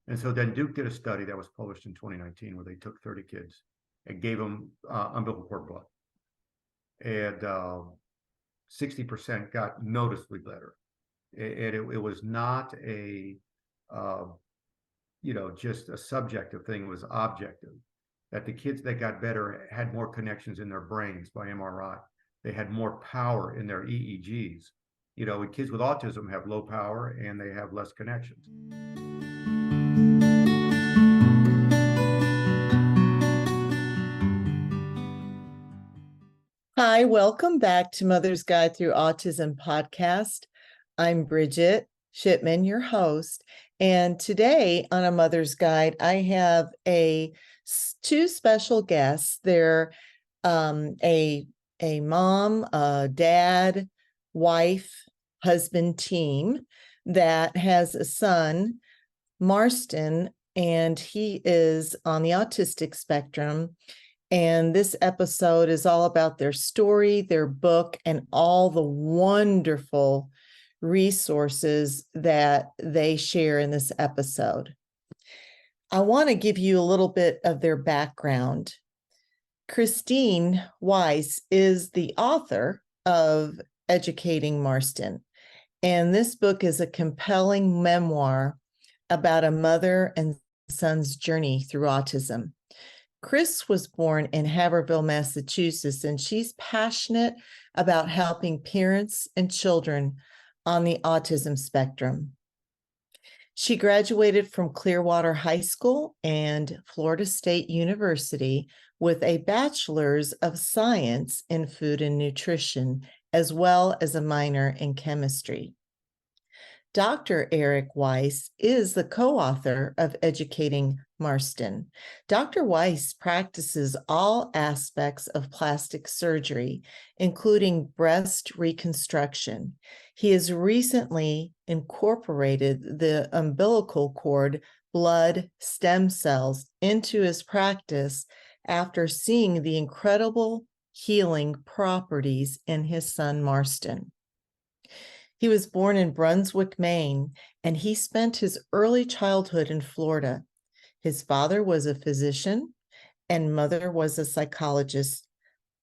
And so then Duke did a study that was published in 2019 where they took 30 kids and gave them umbilical cord blood. And 60% got noticeably better. And it was not a, just a subjective thing, it was objective. That the kids that got better had more connections in their brains by MRI. They had more power in their EEGs. Kids with autism have low power and they have less connections. Hi, welcome back to Mother's Guide Through Autism podcast. I'm Bridget Shipman, your host, and today on A Mother's Guide, I have two special guests. They're a mom, a dad, wife, husband team that has a son, Marston, and he is on the autistic spectrum. And this episode is all about their story, their book, and all the wonderful resources that they share in this episode. I want to give you a little bit of their background. Christine Weiss is the author of Educating Marston, and this book is a compelling memoir about a mother and son's journey through autism. Chris was born in Haverhill, Massachusetts, and she's passionate about helping parents and children on the autism spectrum. She graduated from Clearwater High School and Florida State University with a bachelor's of science in food and nutrition, as well as a minor in chemistry. Dr. Eric Weiss is the co-author of Educating Marston. Dr. Weiss practices all aspects of plastic surgery, including breast reconstruction. He has recently incorporated the umbilical cord blood stem cells into his practice after seeing the incredible healing properties in his son, Marston. He was born in Brunswick, Maine, and he spent his early childhood in Florida. His father was a physician and mother was a psychologist.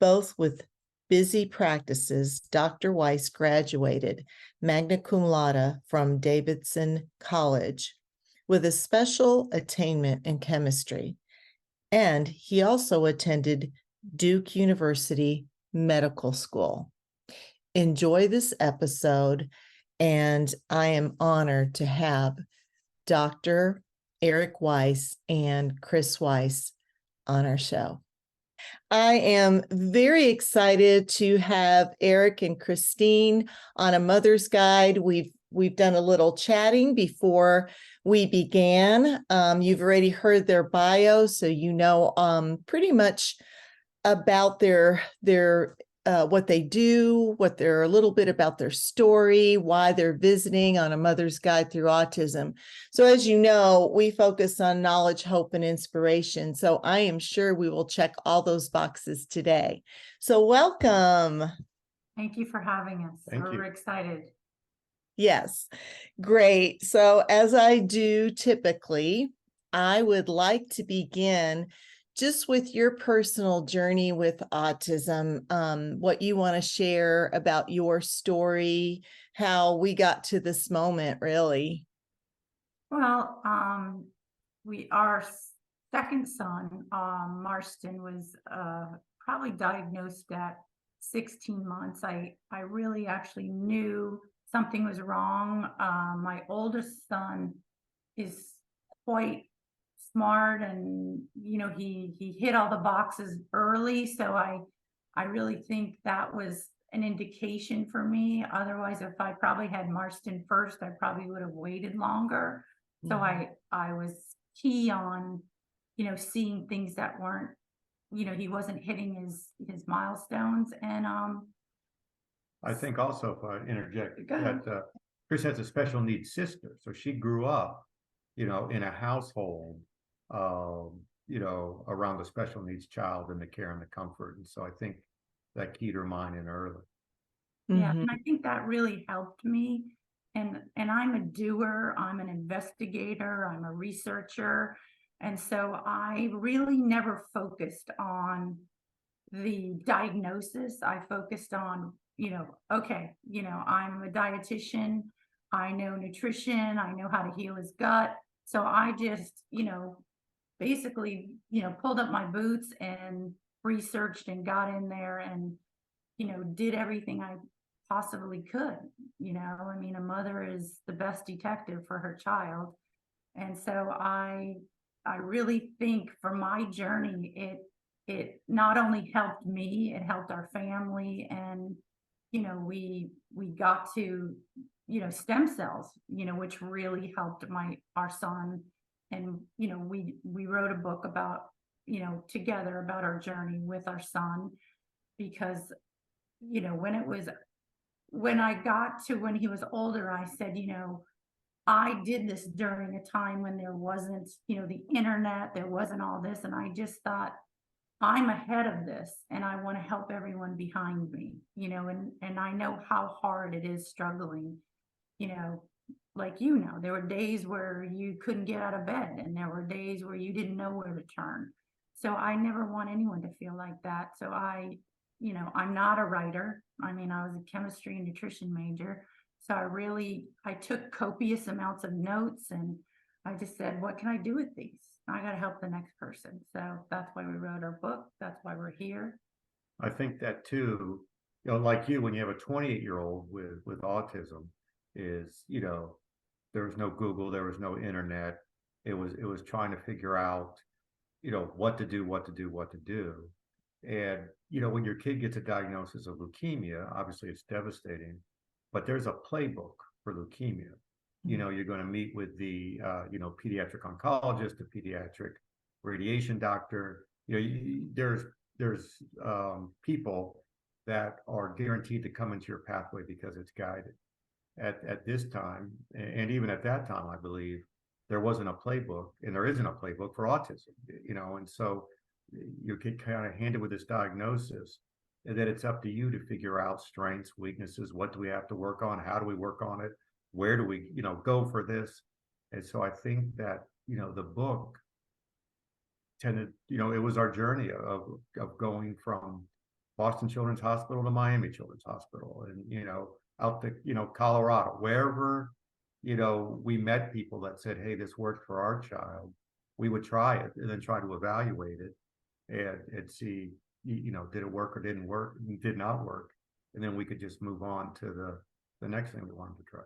Both with busy practices, Dr. Weiss graduated magna cum laude from Davidson College with a special attainment in chemistry. And he also attended Duke University Medical School. Enjoy this episode, and I am honored to have Dr. Eric Weiss and Chris Weiss on our show. I am very excited to have Eric and Christine on A Mother's Guide. We've done a little chatting before we began. You've already heard their bio, so you know pretty much about their what they do, a little bit about their story, why they're visiting on A Mother's Guide Through Autism. So as you know, we focus on knowledge, hope, and inspiration. So I am sure we will check all those boxes today. So welcome. Thank you for having us. We're excited. Yes, great. So as I do typically, I would like to begin just with your personal journey with autism, what you want to share about your story, how we got to this moment, really. Well, our second son, Marston, was probably diagnosed at 16 months. I really actually knew something was wrong. My oldest son is quite smart, and he hit all the boxes early, so I really think that was an indication for me. Otherwise, if I probably had Marston first, I probably would have waited longer. So I was key on seeing things that weren't, he wasn't hitting his milestones. And I think also, if I interject, that Chris has a special needs sister, so she grew up in a household around the special needs child and the care and the comfort. And so I think that keyed her mind in early. Yeah, and I think that really helped me and I'm a doer, I'm an investigator, I'm a researcher. And so I really never focused on the diagnosis. I focused on, okay, I'm a dietitian, I know nutrition, I know how to heal his gut. So I just, basically, pulled up my boots and researched and got in there and, did everything I possibly could. I mean, a mother is the best detective for her child. And so I really think for my journey, it not only helped me, it helped our family. And, we got to, stem cells, which really helped our son. And, we wrote a book about, together about our journey with our son, because, when I got to when he was older, I said, I did this during a time when there wasn't, the internet, there wasn't all this. And I just thought, I'm ahead of this and I want to help everyone behind me, and I know how hard it is struggling, you know, like, there were days where you couldn't get out of bed and there were days where you didn't know where to turn. So I never want anyone to feel like that. So I'm not a writer. I mean, I was a chemistry and nutrition major. So I took copious amounts of notes and I just said, what can I do with these? I got to help the next person. So that's why we wrote our book. That's why we're here. I think that too, like you, when you have a 28-year-old with autism, is, there was no Google, there was no internet. It was trying to figure out, what to do. And, when your kid gets a diagnosis of leukemia, obviously it's devastating, but there's a playbook for leukemia. You're going to meet with the, pediatric oncologist, the pediatric radiation doctor. There's people that are guaranteed to come into your pathway because it's guided. At this time, and even at that time, I believe there wasn't a playbook, and there isn't a playbook for autism. And so you get kind of handed with this diagnosis, and then it's up to you to figure out strengths, weaknesses, what do we have to work on, how do we work on it, where do we, go for this. And so I think that, the book tended, it was our journey of going from Boston Children's Hospital to Miami Children's Hospital, and, out to, Colorado, wherever, we met people that said, hey, this worked for our child. We would try it and then try to evaluate it and see, did it work or didn't work, did not work. And then we could just move on to the next thing we wanted to try.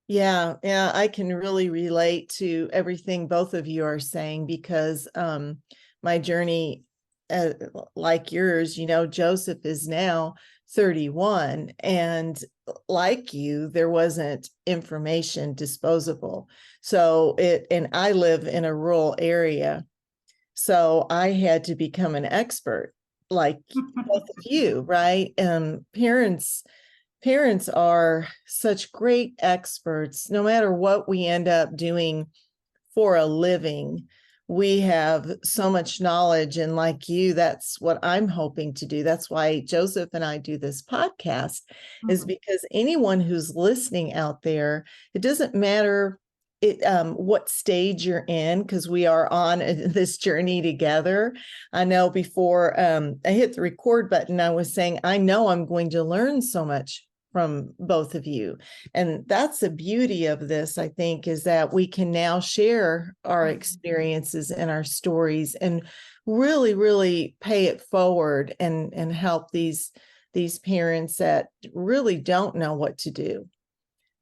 Yeah, I can really relate to everything both of you are saying because my journey, like yours, Joseph is now 31, and like you, there wasn't information disposable. And I live in a rural area, so I had to become an expert, like both of you, right? Parents are such great experts. No matter what we end up doing for a living, we have so much knowledge. And like you, that's what I'm hoping to do. That's why Joseph and I do this podcast, is because anyone who's listening out there, it doesn't matter what stage you're in, because we are on this journey together. I know before I hit the record button, I was saying, I know I'm going to learn so much from both of you. And that's the beauty of this, I think, is that we can now share our experiences and our stories and really, really pay it forward and help these parents that really don't know what to do.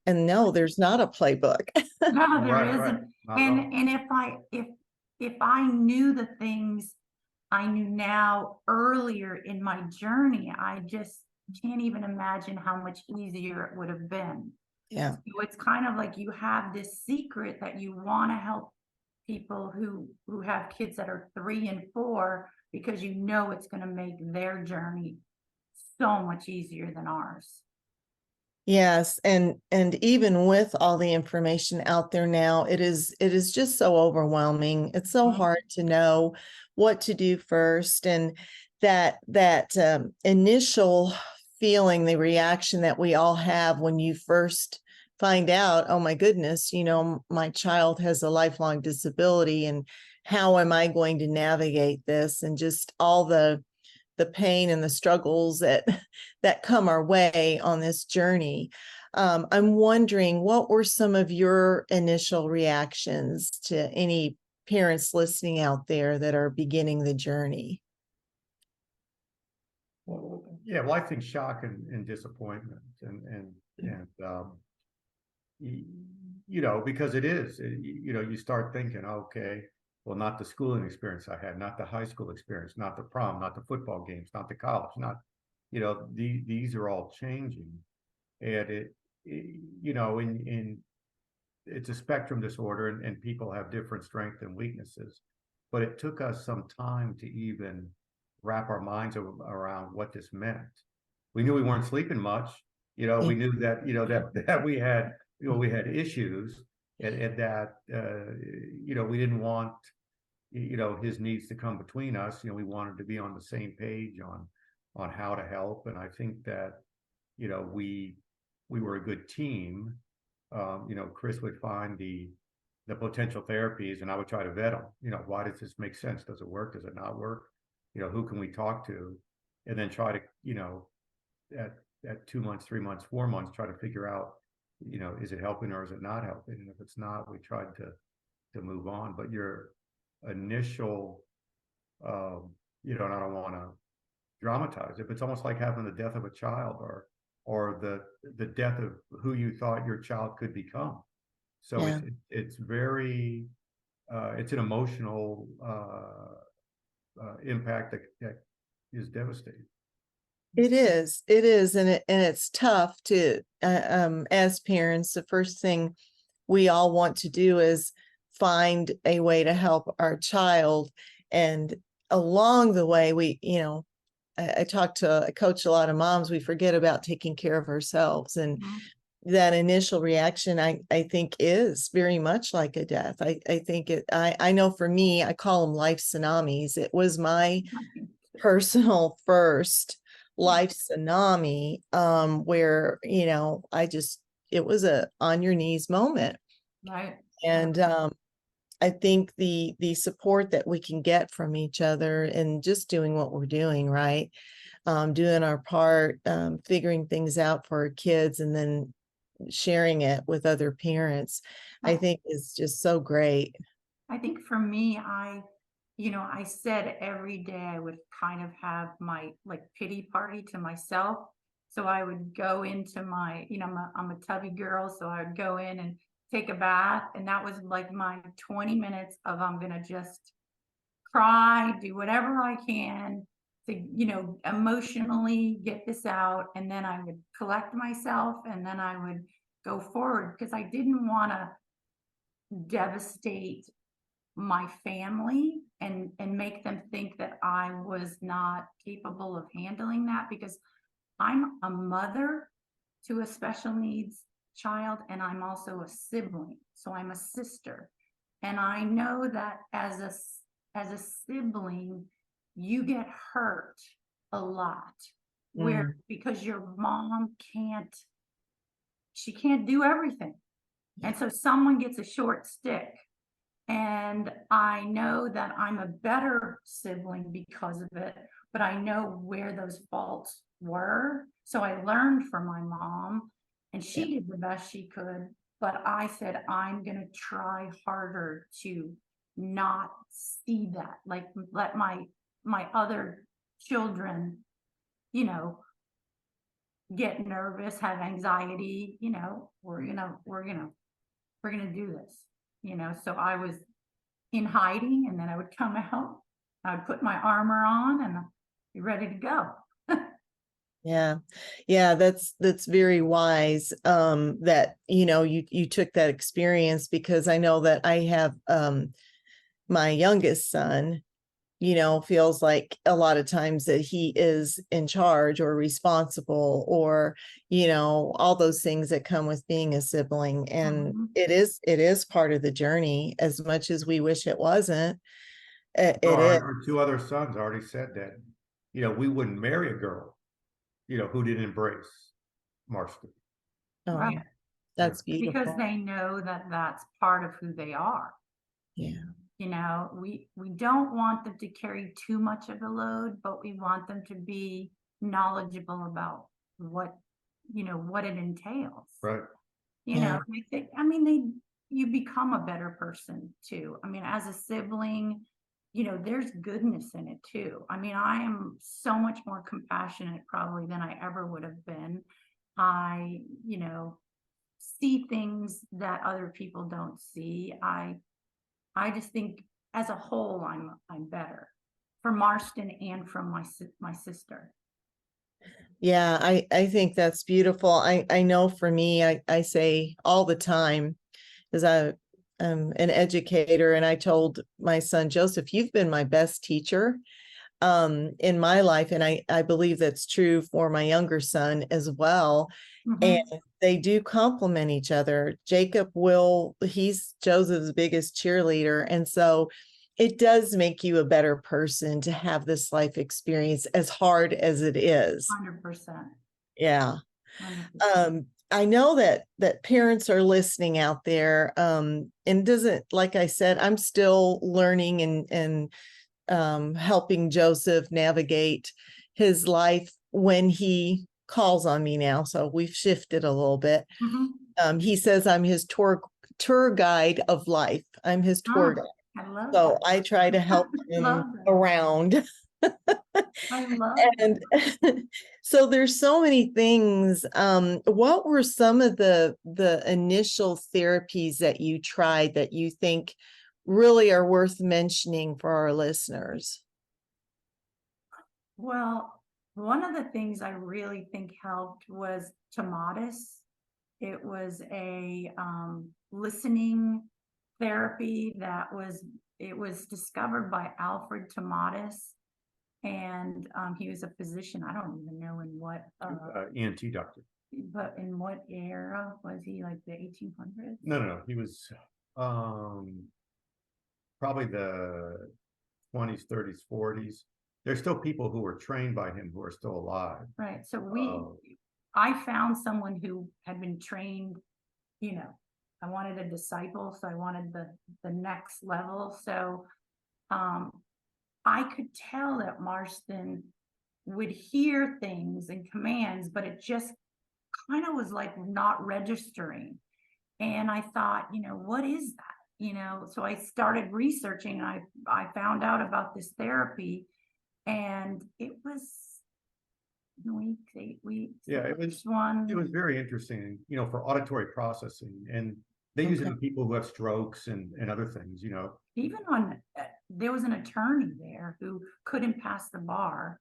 And no, there's not a playbook. No, there Right, isn't. right. And if I knew the things I knew now earlier in my journey, I just can't even imagine how much easier it would have been. Yeah. So it's kind of like you have this secret that you want to help people who have kids that are 3 and 4, because it's going to make their journey so much easier than ours. Yes, and even with all the information out there now, it is just so overwhelming. It's so hard to know what to do first, and that initial feeling, the reaction that we all have when you first find out, oh my goodness, my child has a lifelong disability, and how am I going to navigate this, and just all the pain and the struggles that come our way on this journey. I'm wondering, what were some of your initial reactions to any parents listening out there that are beginning the journey? Well, yeah, well, I think shock and disappointment and because it is, you start thinking, okay, well, not the schooling experience I had, not the high school experience, not the prom, not the football games, not the college, not, these are all changing. And it's a spectrum disorder, and people have different strengths and weaknesses. But it took us some time to even wrap our minds around what this meant. We knew we weren't sleeping much. We knew that, that we had issues, and that, we didn't want, his needs to come between us. We wanted to be on the same page on how to help. And I think that, we were a good team. Chris would find the potential therapies, and I would try to vet them. Why does this make sense? Does it work? Does it not work? Who can we talk to? And then try to, at 2 months, 3 months, 4 months, try to figure out, is it helping or is it not helping? And if it's not, we tried to move on. But your initial, and I don't want to dramatize it, but it's almost like having the death of a child, or the death of who you thought your child could become. So Yeah. it's very, it's an emotional impact that is devastating. It is, and it's tough to, as parents, the first thing we all want to do is find a way to help our child. And along the way, I coach a lot of moms, we forget about taking care of ourselves. And that initial reaction, I think, is very much like a death. I think I know for me, I call them life tsunamis. It was my personal first life tsunami, where, it was a on your knees moment. Right. And I think the support that we can get from each other, and just doing what we're doing, right? Doing our part, figuring things out for our kids, and then sharing it with other parents, I think is just so great. I think for me, I said every day I would kind of have my pity party to myself. So I would go into my, I'm a tubby girl, so I would go in and take a bath, and that was like my 20 minutes of, I'm gonna just cry, do whatever I can to, emotionally get this out. And then I would collect myself, and then I would go forward, because I didn't want to devastate my family and make them think that I was not capable of handling that, because I'm a mother to a special needs child, and I'm also a sibling. So I'm a sister. And I know that as a sibling, you get hurt a lot, where because your mom she can't do everything. And so someone gets a short stick. And I know that I'm a better sibling because of it, but I know where those faults were. So I learned from my mom, and she did the best she could. But I said, I'm going to try harder to not see that, like let my other children, get nervous, have anxiety, we're gonna do this, so I was in hiding, and then I would come out, I would put my armor on and be ready to go. Yeah, that's very wise, that you took that experience, because I know that I have my youngest son, feels like a lot of times that he is in charge or responsible, or all those things that come with being a sibling. And it is part of the journey, as much as we wish it wasn't. It is. Our 2 other sons already said that, we wouldn't marry a girl, who didn't embrace Marston. Oh, Right. That's because beautiful. they know that that's part of who they are. Yeah. You know, we don't want them to carry too much of a load, but we want them to be knowledgeable about what, what it entails. Right. Yeah. You become a better person too. I mean, as a sibling, there's goodness in it too. I mean, I am so much more compassionate probably than I ever would have been. I, see things that other people don't see. I just think as a whole, I'm better for Marston and from my sister. Yeah, I think that's beautiful. I know for me, I say all the time, because I'm an educator, and I told my son Joseph, you've been my best teacher in my life, and I believe that's true for my younger son as well. And they do complement each other. He's Joseph's biggest cheerleader, and so it does make you a better person to have this life experience, as hard as it is. 100%. Yeah. 100%. I know that parents are listening out there, and doesn't, like I said, I'm still learning and helping Joseph navigate his life when he calls on me now. So we've shifted a little bit. He says I'm his tour guide of life. I'm his tour guide. I love So that. I try to help him around. I love And so there's so many things. What were some of the initial therapies that you tried that you think really are worth mentioning for our listeners? Well, one of the things I really think helped was Tomatis. It was a listening therapy it was discovered by Alfred Tomatis, and he was a physician. I don't even know in what ENT doctor. But in what era was he? Like the 1800s? No. He was probably the 20s, 30s, 40s. There's still people who were trained by him who are still alive. Right. So I found someone who had been trained, I wanted a disciple, so I wanted the next level. So I could tell that Marston would hear things and commands, but it just kind of was like not registering. And I thought, what is that? So I started researching, and I found out about this therapy, and it was 8 weeks. Yeah, it was very interesting, for auditory processing, and they use it in people who have strokes and other things, Even there was an attorney there who couldn't pass the bar,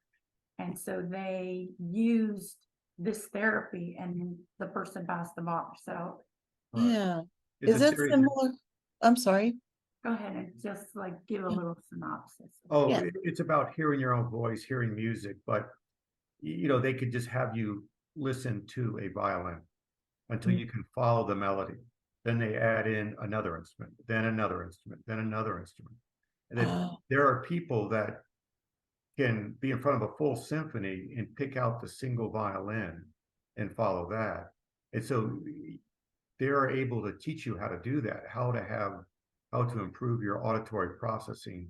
and so they used this therapy, and the person passed the bar. So yeah, is that similar? I'm sorry. Go ahead and just like give a little synopsis. Oh, yeah. It's about hearing your own voice, hearing music, but they could just have you listen to a violin until you can follow the melody. Then they add in another instrument, then another instrument, then another instrument. And then there are people that can be in front of a full symphony and pick out the single violin and follow that. And so they're able to teach you how to do that, how to improve your auditory processing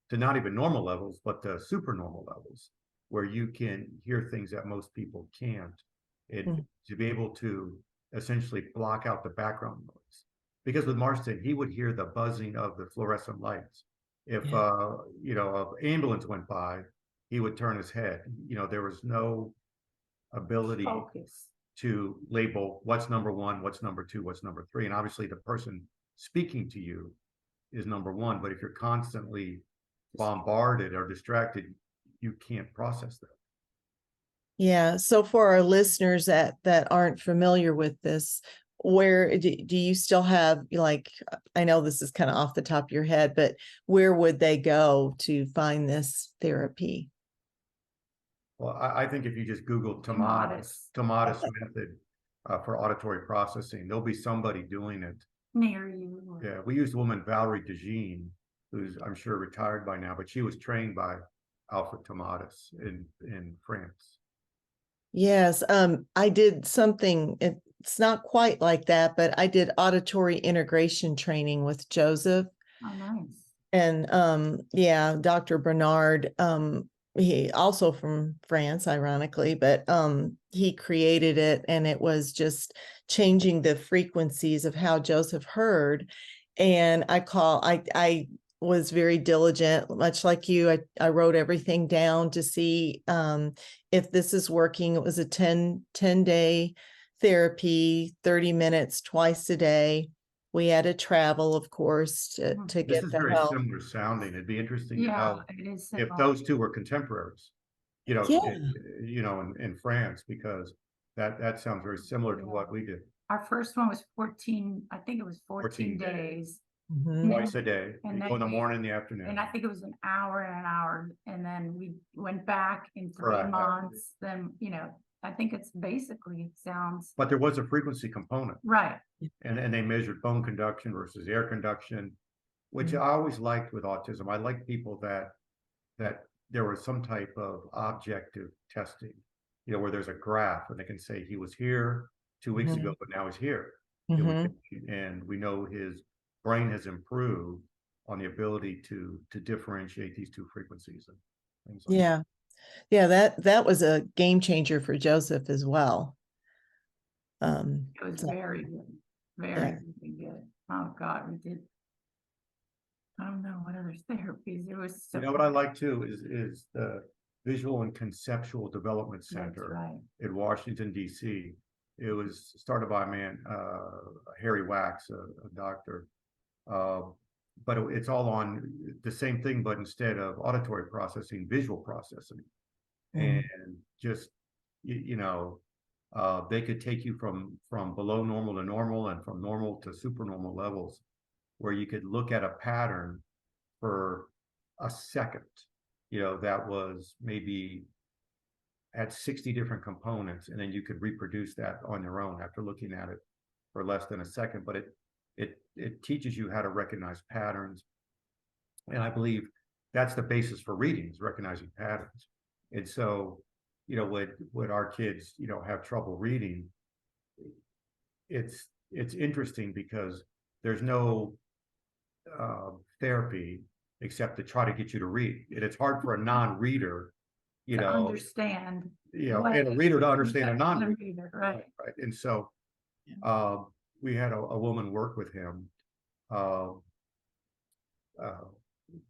to not even normal levels, but to supernormal levels, where you can hear things that most people can't, and to be able to essentially block out the background noise. Because with Marston, he would hear the buzzing of the fluorescent lights. If an ambulance went by, he would turn his head. There was no ability to label what's number one, what's number two, what's number three. And obviously the person speaking to you is number one, but if you're constantly bombarded or distracted, you can't process that. Yeah. So for our listeners that aren't familiar with this, where do you still have, like, I know this is kind of off the top of your head, but where would they go to find this therapy? Well, I think if you just Google Tomatis method for auditory processing, there'll be somebody doing it near you. Yeah, we used a woman, Valerie DeJean, who's I'm sure retired by now, but she was trained by Alfred Tomatis in France. Yes, I did something, it's not quite like that, but I did auditory integration training with Joseph. Oh, nice. And yeah, Dr. Bernard, he also from France, ironically, but he created it, and it was just changing the frequencies of how Joseph heard. And I was very diligent, much like you. I wrote everything down to see if this is working. It was a 10-day therapy, 30 minutes twice a day. We had to travel, of course, to This get is the very help. similar sounding. It'd be interesting to Yeah, know it is if similar. those two were contemporaries, Yeah. in France, because that sounds very similar to what we did. Our first one was 14, I think it was 14 days. Mhm. Twice a day, And you then go in the we- morning, in the afternoon. And I think it was an hour and an hour, and then we went back in 3 Correct. months, then, I think it's basically, it sounds But there was a frequency component, right. and they measured bone conduction versus air conduction, which I always liked with autism. I like people that there was some type of objective testing, where there's a graph and they can say he was here 2 weeks ago, but now he's here. And we know his brain has improved on the ability to differentiate these two frequencies and things like that. Yeah, that was a game changer for Joseph as well. It was So, very good, very, yeah. very good. Oh, God, we did. I don't know what other therapies. It was so. You know what I like too is the Visual and Conceptual Development That's Center right. in Washington, D.C. It was started by a man, Harry Wax, a doctor. But it's all on the same thing, but instead of auditory processing, visual processing. And just, they could take you from below normal to normal and from normal to supernormal levels, where you could look at a pattern for a second, that was maybe had 60 different components, and then you could reproduce that on your own after looking at it for less than a second. But it teaches you how to recognize patterns, and I believe that's the basis for reading, is recognizing patterns. And so, when our kids, have trouble reading, it's interesting because there's no therapy except to try to get you to read. And it's hard for a non-reader, To understand. and a reader to understand a non-reader. Right. Right. And so we had a woman work with him,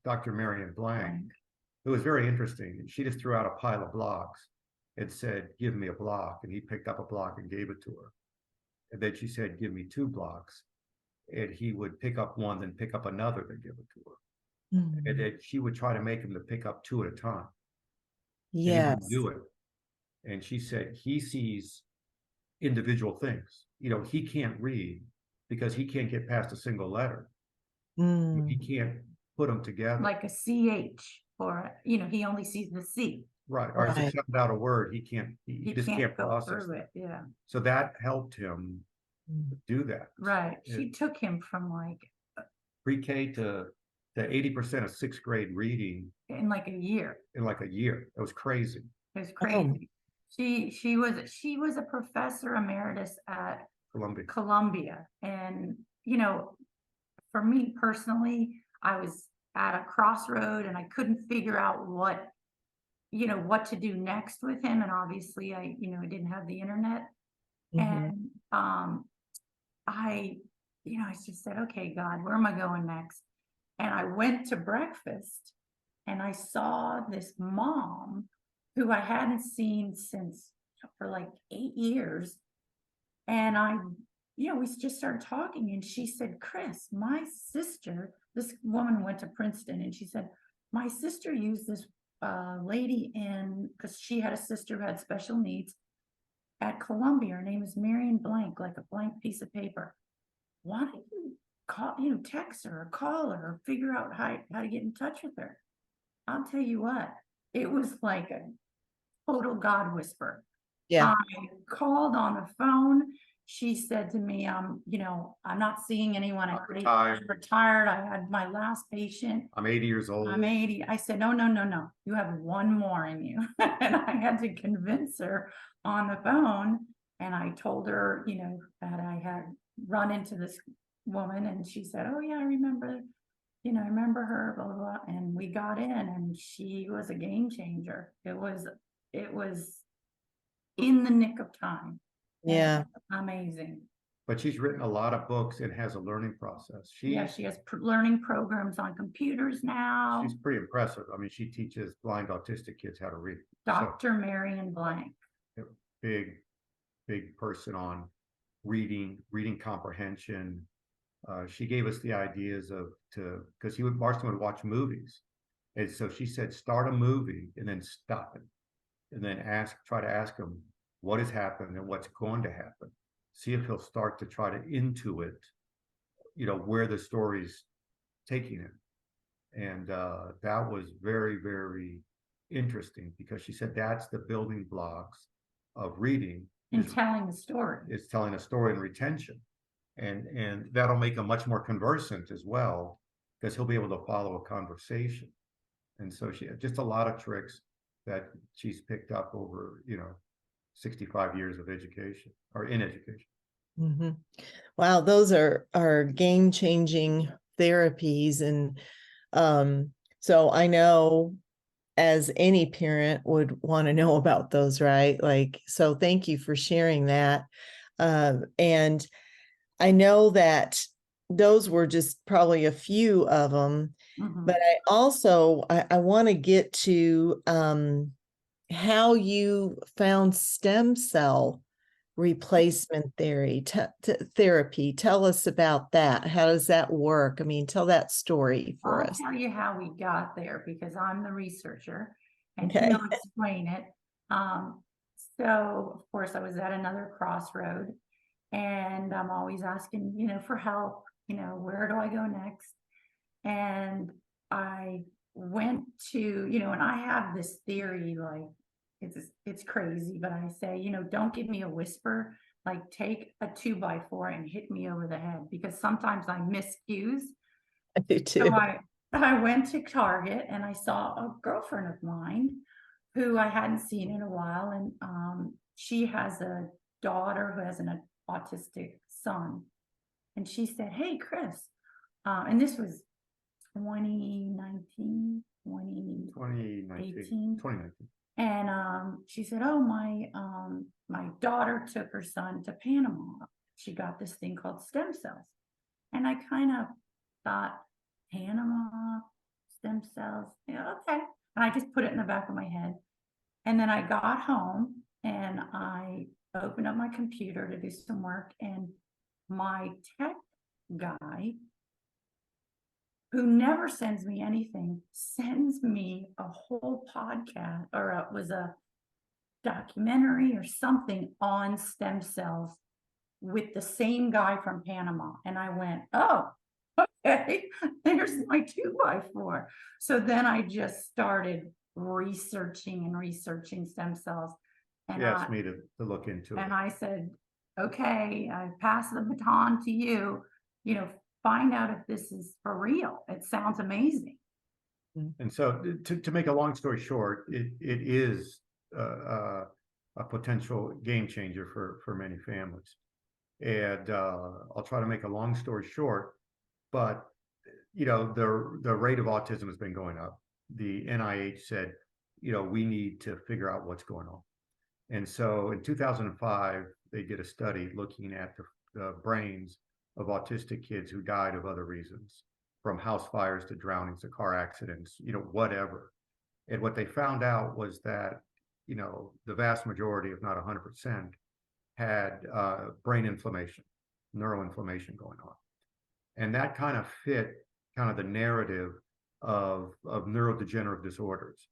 Dr. Marion Blank, who was very interesting. She just threw out a pile of blocks and said, "Give me a block." And he picked up a block and gave it to her. And then she said, "Give me 2 blocks." And he would pick up one, then pick up another, then give it to her. And then she would try to make him to pick up 2 at a time. And he wouldn't do it. And she said he sees individual things. He can't read because he can't get past a single letter. He can't put them together. Like a CH, or, he only sees the C. Right. Or if Right. it's something out a word, he just can't go process through it. it. Yeah. So that helped him do that. Right. She took him from like Pre-K to 80% of 6th grade reading in like a year. in like a year. It was crazy. It was crazy. She was a professor emeritus at Columbia. And, for me personally, I was at a crossroad and I couldn't figure out what to do next with him. And obviously I didn't have the internet. And I just said, okay, God, where am I going next? And I went to breakfast and I saw this mom who I hadn't seen for like 8 years. And we just started talking, and she said, "Chris, my sister," this woman went to Princeton, and she said, "My sister used this lady because she had a sister who had special needs at Columbia. Her name is Marion Blank, like a blank piece of paper. Why don't you call, text her or call her or figure out how to get in touch with her?" I'll tell you what, it was like a total God whisper. Yeah. I called on the phone. she said to me, I'm not seeing anyone. I'm retired. I'm retired. I had my last patient. I'm 80 years old. I'm 80. I said, no, no, no, no. You have one more in you. And I had to convince her on the phone. And I told her, that I had run into this woman, and she said, oh yeah, I remember, I remember her, blah, blah, blah. And we got in, and she was a game changer. It was in the nick of time. Yeah. Amazing. But she's written a lot of books and has a learning process. She has learning programs on computers now. She's pretty impressive. I mean, she teaches blind autistic kids how to read. Dr. Marion Blank. Big person on reading comprehension. She gave us the ideas because Marston would watch movies. And so she said, start a movie and then stop it. And then try to ask him what has happened and what's going to happen. See if he'll start to try to intuit, where the story's taking him. And that was very, very interesting, because she said that's the building blocks of reading. And telling the story. It's telling a story and retention. And that'll make him much more conversant as well, because he'll be able to follow a conversation. And so she just a lot of tricks that she's picked up over, 65 years of education, or in education. Mm-hmm. Wow, those are game-changing therapies. And so I know, as any parent would want to know about those, right? Like, so thank you for sharing that. And I know that those were just probably a few of them, but I want to get to how you found stem cell replacement therapy. Tell us about that. How does that work? I mean, tell that story for us. I'll tell you how we got there, because I'm the researcher and Okay. he'll explain it. So of course I was at another crossroad, and I'm always asking, for help, where do I go next? And I went to, and I have this theory, like, it's crazy, but I say, don't give me a whisper, like take a 2x4 and hit me over the head, because sometimes I miss cues. I do too. So I went to Target, and I saw a girlfriend of mine who I hadn't seen in a while. And she has a daughter who has an autistic son. And she said, hey, Chris, and this was 2019. 2019. And she said, oh, my daughter took her son to Panama. She got this thing called stem cells. And I kind of thought, Panama, stem cells, yeah, okay. And I just put it in the back of my head. And then I got home and I opened up my computer to do some work, and my tech guy, who never sends me anything, sends me a whole podcast, or it was a documentary or something on stem cells with the same guy from Panama. And I went, oh, okay, there's my 2x4. So then I just started researching stem cells. And She asked me to look into it. And I said, okay, I pass the baton to you, find out if this is for real. It sounds amazing. And so to make a long story short, it is a potential game changer for many families. And I'll try to make a long story short, but the rate of autism has been going up. The NIH said, we need to figure out what's going on. And so in 2005, they did a study looking at the brains of autistic kids who died of other reasons, from house fires to drownings to car accidents, whatever. And what they found out was that, the vast majority, if not 100%, had brain inflammation, neuroinflammation going on. And that kind of fit the narrative of neurodegenerative disorders.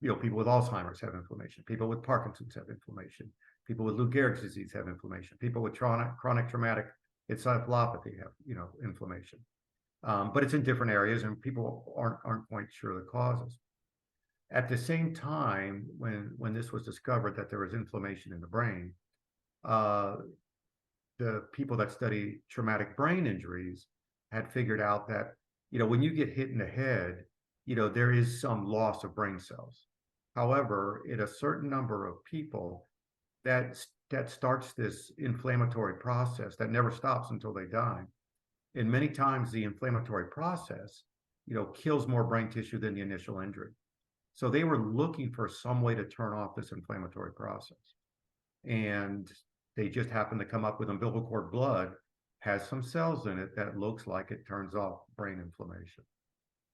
People with Alzheimer's have inflammation. People with Parkinson's have inflammation. People with Lou Gehrig's disease have inflammation. People with chronic traumatic encephalopathy have, inflammation. But it's in different areas, and people aren't quite sure the causes. At the same time, when this was discovered that there was inflammation in the brain, the people that study traumatic brain injuries had figured out that, when you get hit in the head, there is some loss of brain cells. However, in a certain number of people, that starts this inflammatory process that never stops until they die. And many times the inflammatory process, kills more brain tissue than the initial injury. So they were looking for some way to turn off this inflammatory process. And they just happened to come up with umbilical cord blood has some cells in it that looks like it turns off brain inflammation.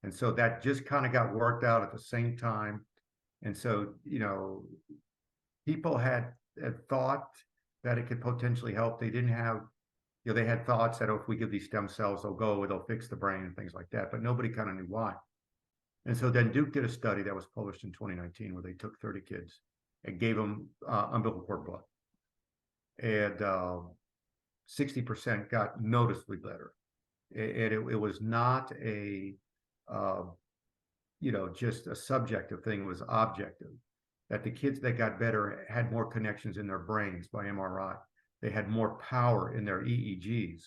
And so that just kind of got worked out at the same time. And so, people had thought that it could potentially help. They didn't have, they had thoughts that, oh, if we give these stem cells, they'll go, they'll fix the brain and things like that. But nobody kind of knew why. And so then Duke did a study that was published in 2019 where they took 30 kids and gave them umbilical cord blood. And 60% got noticeably better. And it was not a, just a subjective thing, it was objective. That the kids that got better had more connections in their brains by MRI. They had more power in their EEGs.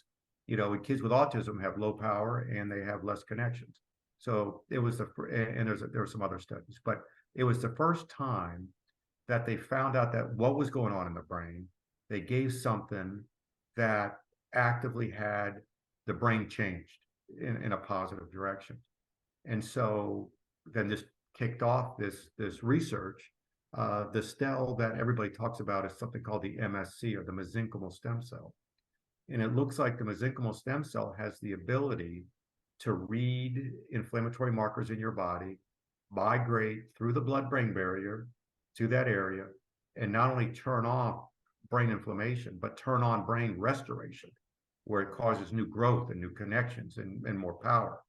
Kids with autism have low power and they have less connections. So it was and there were some other studies, but it was the first time that they found out that what was going on in the brain. They gave something that actively had the brain changed in a positive direction. And so then this kicked off this research. The cell that everybody talks about is something called the MSC, or the mesenchymal stem cell. And it looks like the mesenchymal stem cell has the ability to read inflammatory markers in your body, migrate through the blood-brain barrier to that area, and not only turn off brain inflammation, but turn on brain restoration, where it causes new growth and new connections and more power.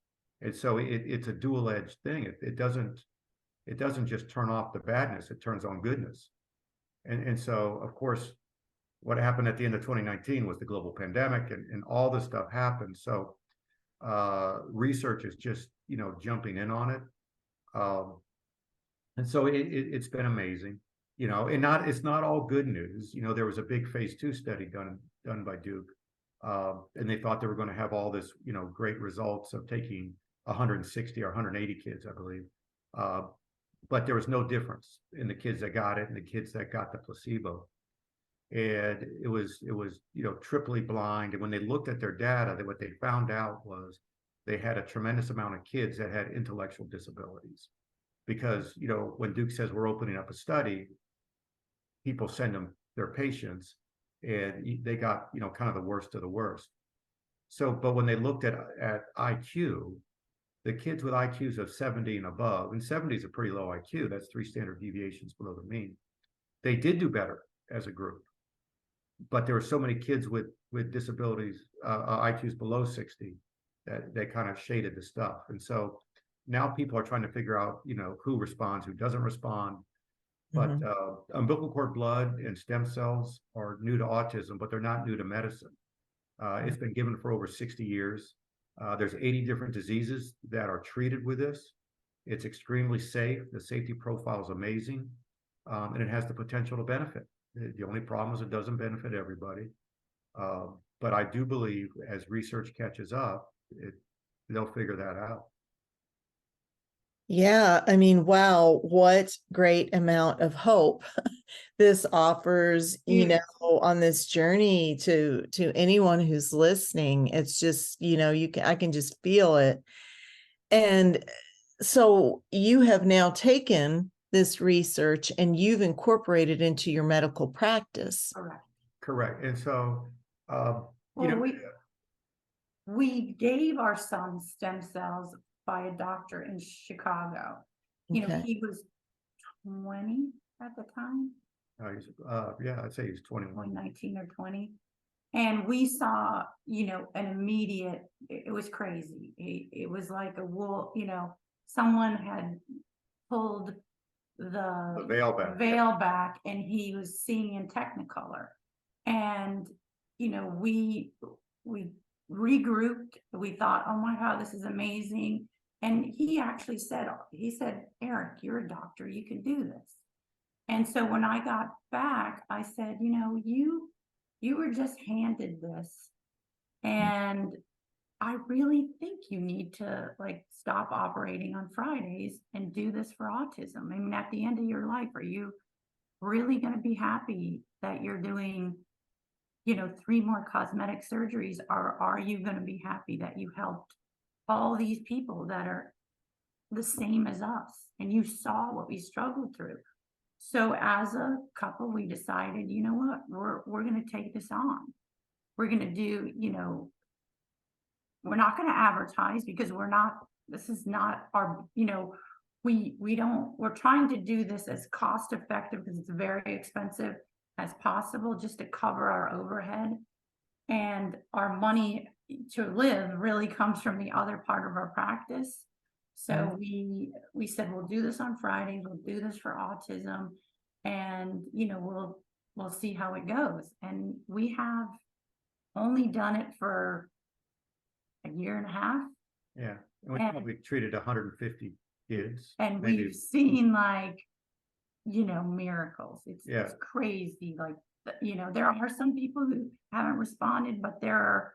And so it's a dual-edged thing. It doesn't just turn off the badness, it turns on goodness. And so, of course, what happened at the end of 2019 was the global pandemic and all this stuff happened. So research is just, jumping in on it. And so it's been amazing, and it's not all good news. There was a big phase 2 study done by Duke. And they thought they were going to have all this, great results of taking 160 or 180 kids, I believe. But there was no difference in the kids that got it and the kids that got the placebo. And it was, triply blind. And when they looked at their data, what they found out was they had a tremendous amount of kids that had intellectual disabilities. Because, when Duke says we're opening up a study, people send them their patients, and they got, kind of the worst of the worst. So, but when they looked at IQ, the kids with IQs of 70 and above, and 70 is a pretty low IQ, that's 3 standard deviations below the mean, they did do better as a group. But there were so many kids with disabilities, IQs below 60, that they kind of shaded the stuff. And so now people are trying to figure out, who responds, who doesn't respond. But umbilical cord blood and stem cells are new to autism, but they're not new to medicine. It's been given for over 60 years. There's 80 different diseases that are treated with this. It's extremely safe. The safety profile is amazing, and it has the potential to benefit. The only problem is it doesn't benefit everybody. But I do believe as research catches up, they'll figure that out. Yeah, I mean, wow, what great amount of hope this offers, on this journey to anyone who's listening. It's just, I can just feel it. And so you have now taken this research and you've incorporated into your medical practice. Correct. And so, we gave our son stem cells by a doctor in Chicago. Okay. He was 20 at the time. I'd say he's 21. 19 or 20. And we saw, an immediate, it was crazy. It was like a wool, someone had pulled the veil back and he was seeing in Technicolor. And, we regrouped. We thought, oh my God, this is amazing. And he actually said, Eric, you're a doctor, you can do this. And so when I got back, I said, you you were just handed this, and I really think you need to like stop operating on Fridays and do this for autism. I mean, at the end of your life, are you really going to be happy that you're doing, 3 more cosmetic surgeries, or are you going to be happy that you helped all these people that are the same as us and you saw what we struggled through? So as a couple, we decided, you know what, we're going to take this on. We're going to do, we're not going to advertise because this is not our, we're trying to do this as cost effective because it's very expensive as possible, just to cover our overhead, and our money to live really comes from the other part of our practice. So we said, we'll do this on Fridays, we'll do this for autism, and we'll see how it goes. And we have only done it for a year and a half. Yeah, and we probably treated 150 kids. And maybe. we've seen miracles. It's crazy. Like, there are some people who haven't responded, but there are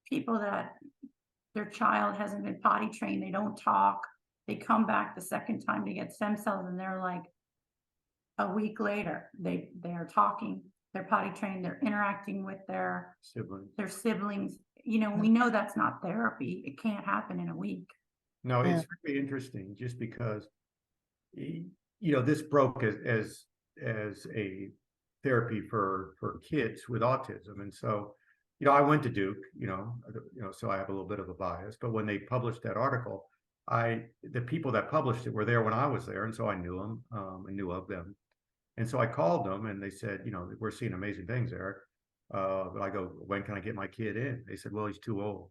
people that their child hasn't been potty trained. They don't talk. They come back the second time to get stem cells, and they're like, a week later, they are talking. They're potty trained. They're interacting with their siblings. We know that's not therapy. It can't happen in a week. No, it's really interesting just because, this broke as a therapy for kids with autism. And so, I went to Duke, so I have a little bit of a bias, but when they published that article, the people that published it were there when I was there. And so I knew them, and knew of them. And so I called them and they said, we're seeing amazing things, Eric. But I go, when can I get my kid in? They said, well, he's too old.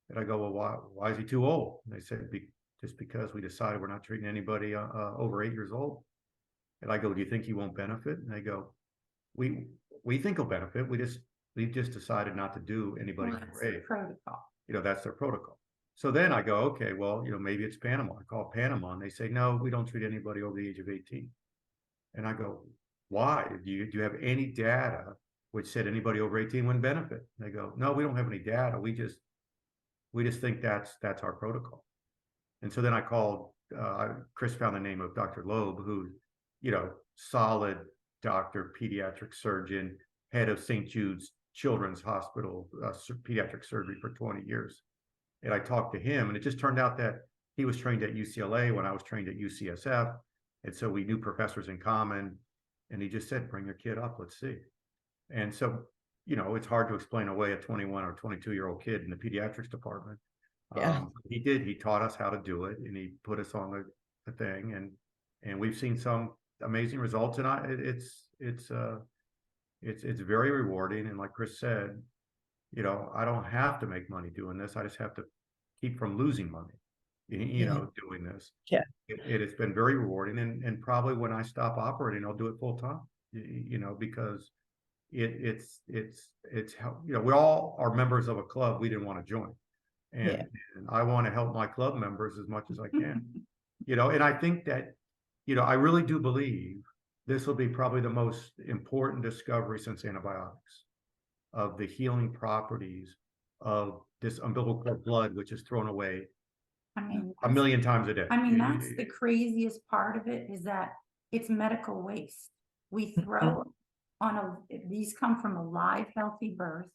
And I go, well, why is he too old? And they said, just because we decided we're not treating anybody over 8 years old. And I go, do you think he won't benefit? And they go, we think he'll benefit. We've just decided not to do anybody over 8. Protocol. That's their protocol. So then I go, okay, well, maybe it's Panama. I call Panama and they say, no, we don't treat anybody over the age of 18. And I go, why? Do you have any data which said anybody over 18 wouldn't benefit? And they go, no, we don't have any data. We just think that's our protocol. And so then I called, Chris found the name of Dr. Loeb, who, solid doctor, pediatric surgeon, head of St. Jude's Children's Hospital, pediatric surgery for 20 years. And I talked to him, and it just turned out that he was trained at UCLA when I was trained at UCSF. And so we knew professors in common, and he just said, bring your kid up, let's see. And so, it's hard to explain away a 21 or 22-year-old kid in the pediatrics department. Yeah. He taught us how to do it, and he put us on the thing, and we've seen some amazing results. And it's very rewarding. And like Chris said, I don't have to make money doing this. I just have to keep from losing money, doing this. Yeah. It has been very rewarding. And probably when I stop operating, I'll do it full time, because it's how, we all are members of a club we didn't want to join. And I want to help my club members as much as I can, and I think that, I really do believe this will be probably the most important discovery since antibiotics of the healing properties of this umbilical cord blood, which is thrown away a million times a day. I mean, that's the craziest part of it, is that it's medical waste. We throw these come from a live, healthy birth.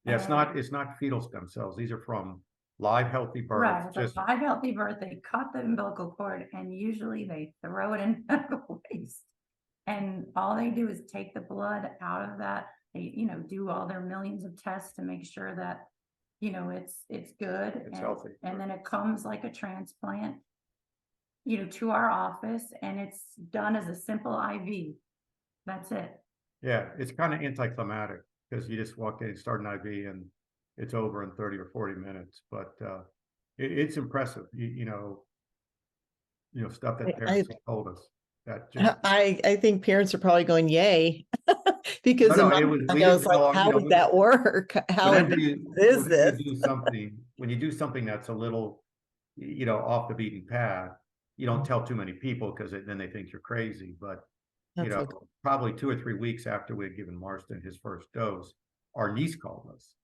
Yeah, it's not fetal stem cells. These are from live, healthy birth. Right, it's a live, healthy birth. They cut the umbilical cord, and usually they throw it in medical waste. And all they do is take the blood out of that. They, do all their millions of tests to make sure that, it's good. It's healthy. And then it comes like a transplant, to our office, and it's done as a simple IV. That's it. Yeah, it's kind of anticlimactic because you just walk in, start an IV, and it's over in 30 or 40 minutes. But it's impressive, stuff that parents have told us. I think parents are probably going, yay, because I was like, how would that work? How is this? When you do something that's a little, off the beaten path, you don't tell too many people because then they think you're crazy. But you That's know, okay. probably 2 or 3 weeks after we had given Marston his first dose, our niece called us.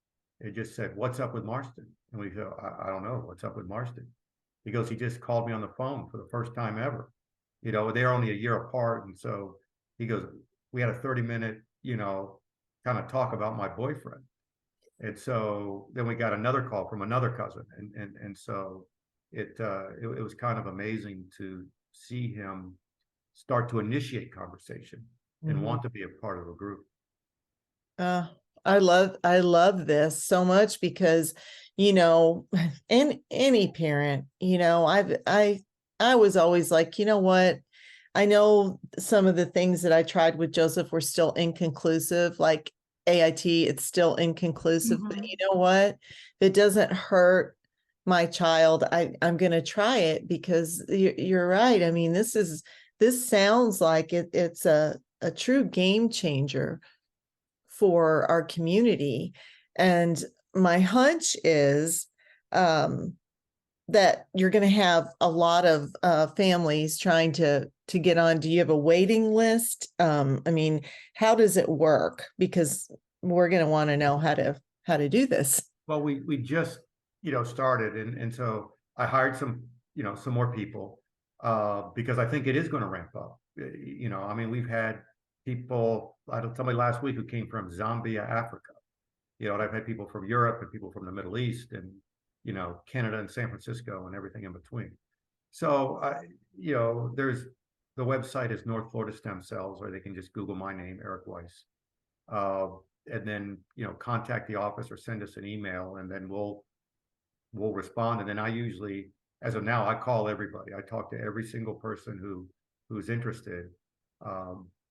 It just said, "What's up with Marston?" And we go, I don't know, what's up with Marston? He goes, "He just called me on the phone for the first time ever." They're only a year apart. And so he goes, "We had a 30-minute, kind of talk about my boyfriend." And so then we got another call from another cousin. And so it was kind of amazing to see him start to initiate conversation and Mhm. want to be a part of a group. Uh, I love this so much because, and any parent, I was always like, you know what? I know some of the things that I tried with Joseph were still inconclusive, like AIT, it's still inconclusive, but Mhm. you know what? If it doesn't hurt my child, I'm going to try it because you're right. I mean, this sounds like it's a true game changer for our community. And my hunch is that you're going to have a lot of families trying to get on. Do you have a waiting list? I mean, how does it work? Because we're going to want to know how to do this. Well, we just, started. And so I hired some more people because I think it is going to ramp up. I mean, we've had people, I had somebody last week who came from Zambia, Africa. And I've had people from Europe and people from the Middle East and, Canada and San Francisco and everything in between. So, there's the website is North Florida Stem Cells, or they can just Google my name, Eric Weiss. Uh, and then, contact the office or send us an email, and then we'll respond. And then I usually, as of now, I call everybody. I talk to every single person who's interested,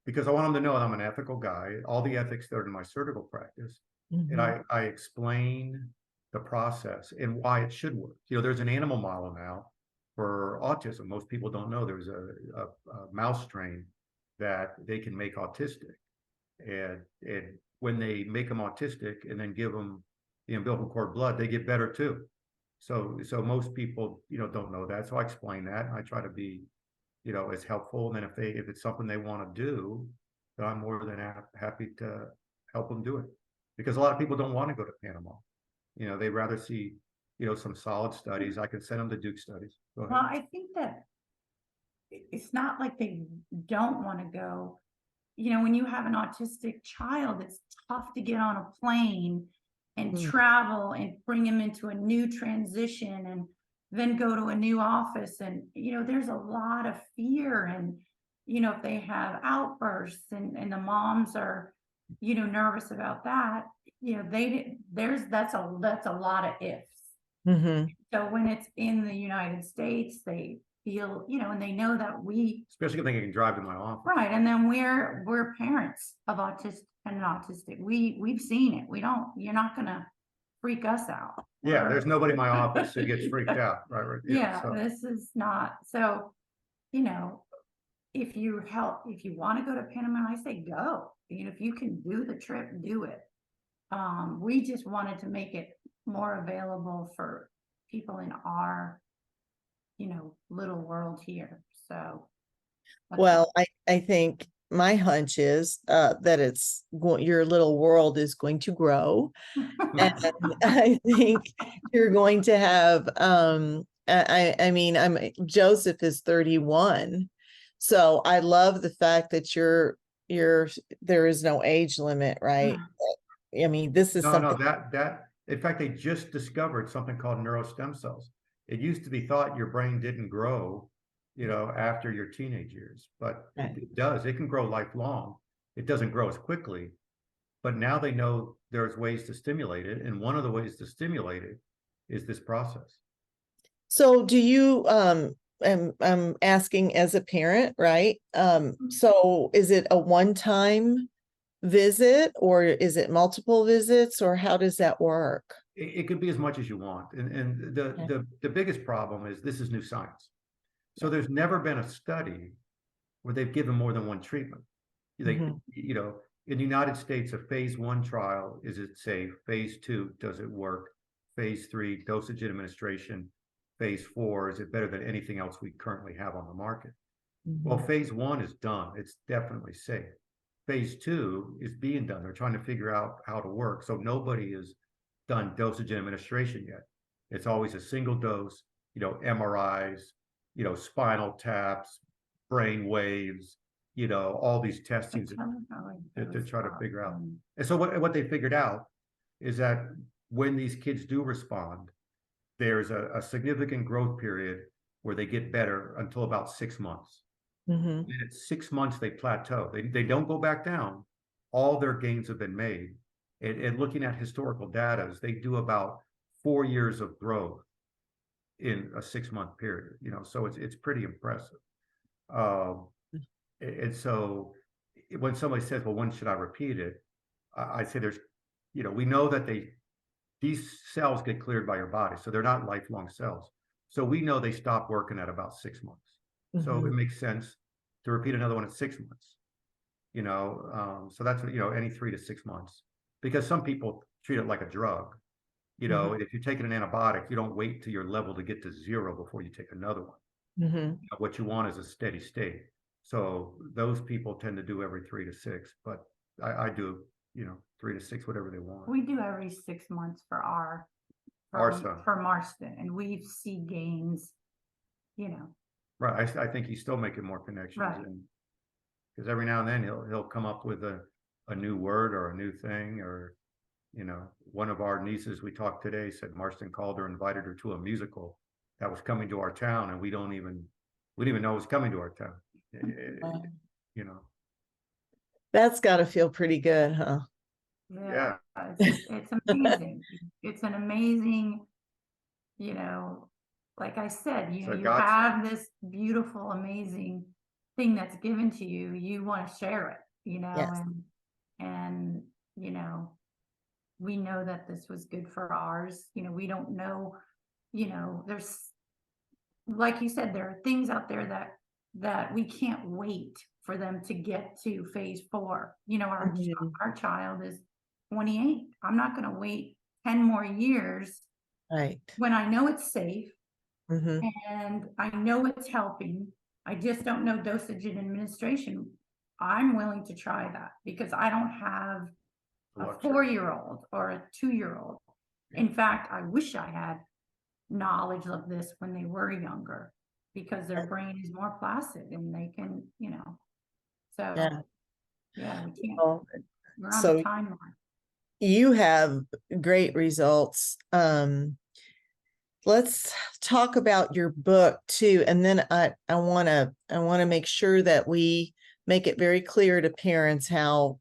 because I want them to know that I'm an ethical guy. All the ethics that are in my surgical practice, and Mhm. I explain the process and why it should work. There's an animal model now for autism. Most people don't know there's a mouse strain that they can make autistic, and when they make them autistic and then give them the umbilical cord blood, they get better too. So most people, don't know that. So I explain that, and I try to be, as helpful. And then if it's something they want to do, then I'm more than happy to help them do it. Because a lot of people don't want to go to Panama. They rather see, some solid studies. I can send them to Duke studies. Go ahead. Well, I think that it's not like they don't want to go. When you have an autistic child, it's tough to get on a plane and Mm. travel and bring him into a new transition and then go to a new office. And, there's a lot of fear. And, if they have outbursts and the moms are, nervous about that, that's a lot of ifs. Mhm. So when it's in the United States, they feel, and they know that Especially if they can drive to my office. right. And then we're parents of autistic and autistic. We've seen it. You're not gonna freak us out. Yeah, there's nobody in my office who gets freaked out. Right. Yeah, So this is not so, you know, if you want to go to Panama, I say go. If you can do the trip, do it. We just wanted to make it more available for people in our, little world here. So Well, I think my hunch is that your little world is going to grow. And I think you're going to have I mean Joseph is 31. So I love the fact that you're there is no age limit, right? I mean, this is no, something. that in fact, they just discovered something called neurostem cells. It used to be thought your brain didn't grow, after your teenage years, but it does. It can grow lifelong. It doesn't grow as quickly, but now they know there's ways to stimulate it, and one of the ways to stimulate it is this process. So do you I'm asking as a parent, right? So is it a one-time visit or is it multiple visits or how does that work? It can be as much as you want, and Okay. the biggest problem is this is new science. So there's never been a study where they've given more than one treatment. Mhm. In the United States, a phase 1 trial, is it safe? Phase 2, does it work? Phase 3, dosage administration. Phase 4, is it better than anything else we currently have on the market? Well, Mhm. phase one is done. It's definitely safe. Phase two is being done. They're trying to figure out how to work. So nobody has done dosage and administration yet. It's always a single dose, MRIs, spinal taps, brain waves, all these testings to try to figure out. And so what they figured out is that when these kids do respond, there's a significant growth period where they get better until about 6 months. Mhm. And at 6 months, they plateau. They don't go back down. All their gains have been made. And looking at historical data, they do about 4 years of growth in a 6 month period. So it's pretty impressive. Um, and so when somebody says, "Well, when should I repeat it?" I say we know that these cells get cleared by your body, so they're not lifelong cells. So we know they stop working at about 6 months. So it Mhm. makes sense to repeat another one at 6 months. So that's any 3 to 6 months, because some people treat it like a drug. Mhm. If you're taking an antibiotic, you don't wait till your level to get to zero before you take another one. Mhm. What you want is a steady state. So those people tend to do every 3 to 6, but I do 3 to 6, whatever they want. We do every 6 months for Our son, for Marston, and we see gains, right? I think he's still making more connections, right. and because every now and then he'll come up with a new word or a new thing, or one of our nieces we talked today said Marston called her, invited her to a musical that was coming to our town, and we didn't even know it was coming to our town. Wow. You know, That's got to feel pretty good, huh? Yeah, it's amazing. It's an amazing, you know, like I said, so you God, have this beautiful, amazing thing that's given to you. You want to share it, Yes. and you know, we know that this was good for ours. We don't know, there's, like you said, there are things out there that we can't wait for them to get to phase 4. Mhm. Our child is 28. I'm not going to wait 10 more years Right. when I know it's safe Mhm. and I know it's helping. I just don't know dosage and administration. I'm willing to try that because I don't have a luxury. 4-year-old or a 2-year-old. Yeah. In fact, I wish I had knowledge of this when they were younger, because their brain is more placid and they can, so Yeah. yeah, Well, we're on a so timeline. you have great results. Let's talk about your book too, and then I want to make sure that we make it very clear to parents how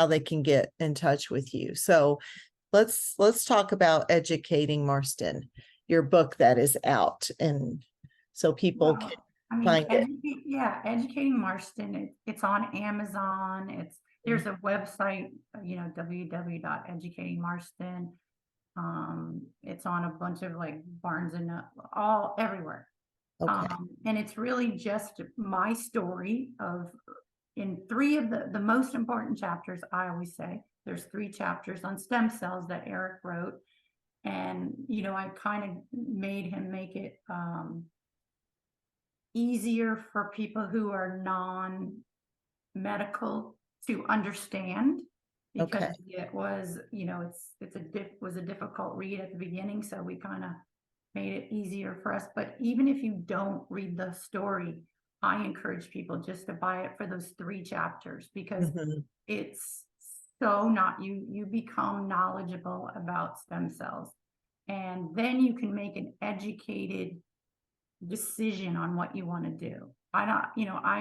they can get in touch with you. So let's talk about Educating Marston, your book that is out, and so people can Well, I mean, find it. Educating Marston, it's on Amazon. There's a website, www.educatingmarston. It's on a bunch of like Barnes and all everywhere. Okay. And it's really just my story of, in 3 of the most important chapters. I always say there's 3 chapters on stem cells that Eric wrote. And, I kind of made him make it easier for people who are non-medical to understand, because Okay. it was, was a difficult read at the beginning. So we kind of made it easier for us. But even if you don't read the story, I encourage people just to buy it for those 3 chapters, because Mhm. it's so not, you become knowledgeable about stem cells, and then you can make an educated decision on what you want to do. I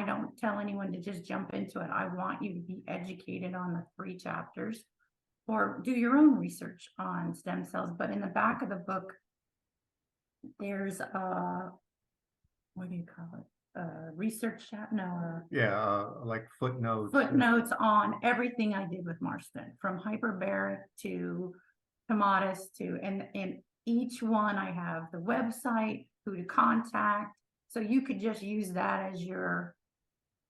don't tell anyone to just jump into it. I want you to be educated on the 3 chapters, or do your own research on stem cells. But in the back of the book, there's what do you call it? Research chat? No, Yeah, like footnotes. footnotes on everything I did with Marston, from hyperbaric to tomatis to, and each one I have the website, who to contact. So you could just use that as your,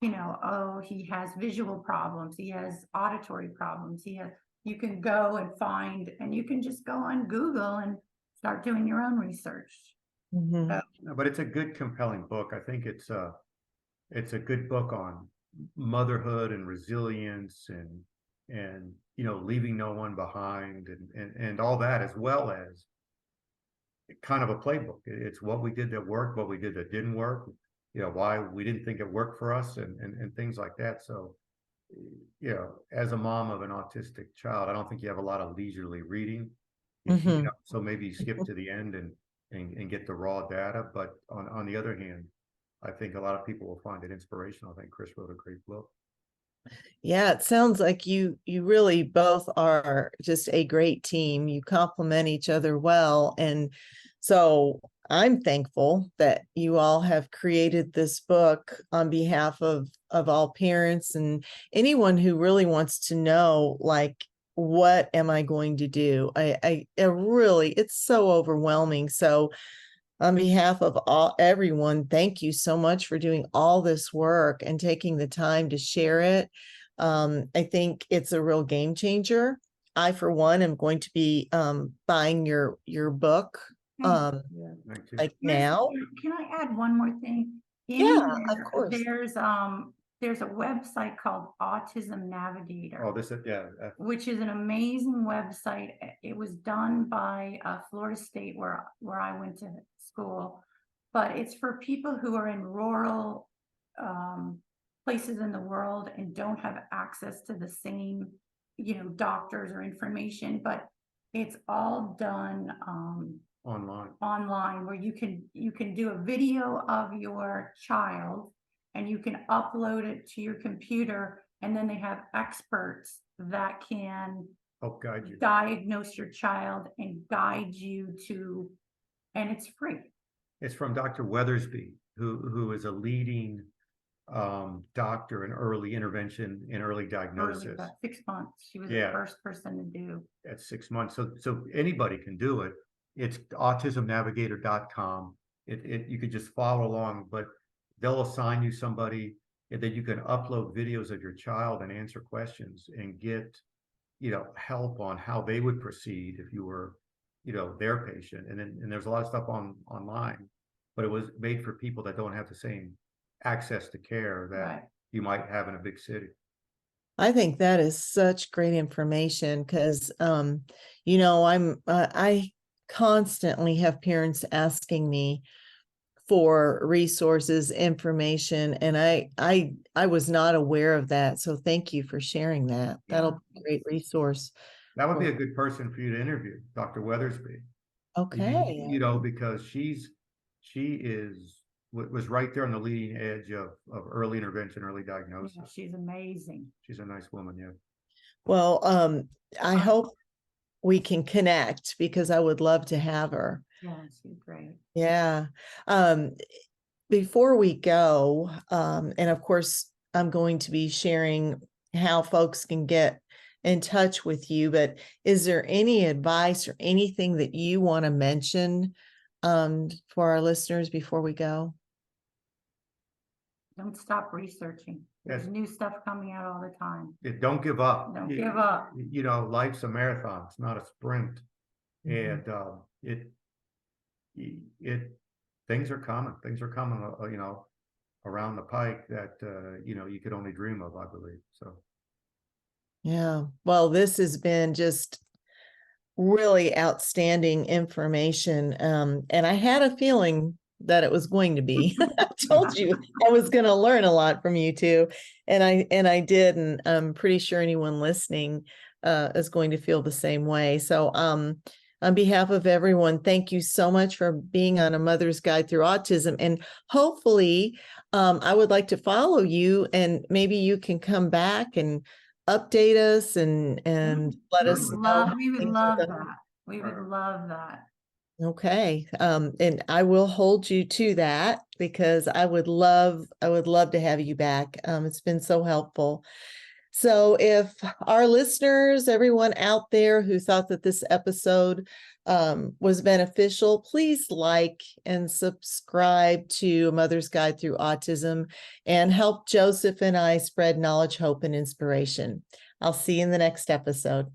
oh, he has visual problems, he has auditory problems, you can go and find, and you can just go on Google and start doing your own research. Mhm. So, No, but it's a good, compelling book. I think it's it's a good book on motherhood and resilience and leaving no one behind and all that, as well as kind of a playbook. It's what we did that worked, what we did that didn't work, why we didn't think it worked for us, and things like that. So, as a mom of an autistic child, I don't think you have a lot of leisurely reading. Mhm. So maybe you skip to the end and get the raw data. But on the other hand, I think a lot of people will find it inspirational. I think Chris wrote a great book. Yeah, it sounds like you really both are just a great team. You complement each other well. And so I'm thankful that you all have created this book on behalf of all parents and anyone who really wants to know, like, what am I going to do? I really, it's so overwhelming. So on behalf of everyone, thank you so much for doing all this work and taking the time to share it. I think it's a real game changer. I, for one, am going to be buying your book Thank you. Thank you. like Here's, now. can I add one more thing? Yeah, In of there, course. there's a website called Autism Navigator, Oh, this is, yeah. which is an amazing website. It was done by Florida State, where I went to school, but it's for people who are in rural places in the world and don't have access to the same, doctors or information. But it's all done Online. where you can do a video of your child and you can upload it to your computer, and then they have experts that can Help guide you. diagnose your child and guide you to, and it's free. It's from Dr. Weathersby, who is a leading doctor in early intervention and early diagnosis. About 6 months. She was Yeah. the first person to do. At 6 months. So anybody can do it. It's autismnavigator.com. You could just follow along, but they'll assign you somebody, and then you can upload videos of your child and answer questions and get, help on how they would proceed if you were, their patient. And there's a lot of stuff online, but it was made for people that don't have the same access to care that Right. you might have in a big city. I think that is such great information because, I constantly have parents asking me for resources, information, and I was not aware of that. So thank you for sharing that. That'll be a great resource. That would be a good person for you to interview, Dr. Weathersby. Okay. Because she was right there on the leading edge of early intervention, early diagnosis. Yeah, she's amazing. She's a nice woman, yeah. Well, I hope we can connect because I would love to have her. Yeah, she's great. Yeah. Before we go, and of course, I'm going to be sharing how folks can get in touch with you, but is there any advice or anything that you want to mention for our listeners before we go? Don't stop researching. There's new stuff coming out all the time. Don't give up. Don't give up. Life's a marathon. It's not a sprint. And things are coming. Things are coming, around the pike that, you could only dream of, I believe. So. Yeah. Well, this has been just really outstanding information. And I had a feeling that it was going to be. I told you I was going to learn a lot from you too. And I did, and I'm pretty sure anyone listening is going to feel the same way. So on behalf of everyone, thank you so much for being on A Mother's Guide Through Autism. And hopefully, I would like to follow you, and maybe you can come back and update us and let us know. We would love that. We would love that. Okay. And I will hold you to that because I would love to have you back. It's been so helpful. So if our listeners, everyone out there who thought that this episode was beneficial, please like and subscribe to A Mother's Guide Through Autism and help Joseph and I spread knowledge, hope, and inspiration. I'll see you in the next episode.